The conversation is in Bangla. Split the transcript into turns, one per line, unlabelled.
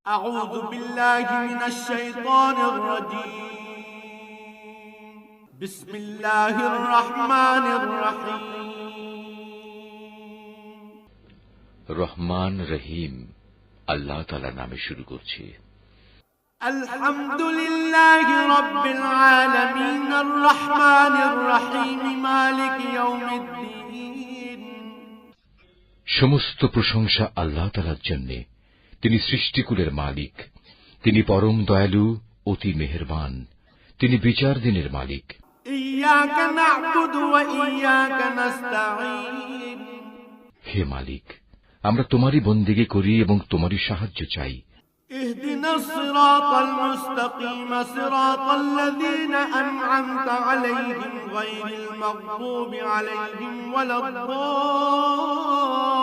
أعوذ بالله من الشيطان الرجيم بسم الله الرحمن الرحيم
রহমান রহিম আল্লাহ তাআলার নামে শুরু করছি।
الحمد لله رب العالمين الرحمن الرحيم مالك يوم الدين
সমস্ত প্রশংসা আল্লাহ তাআলার জন্য। তিনি সৃষ্টিকুলের মালিক, তিনি পরম দয়ালু, অতি মেহেরবান, তিনি বিচার দিনের মালিক।
إياك نعبد وإياك نستعين
হে মালিক, আমরা তোমারই বন্দেগী করি এবং তোমারই সাহায্য চাই।
اهدنا الصراط المستقيم صراط الذين أنعمت عليهم غير المغضوب عليهم ولا الضالين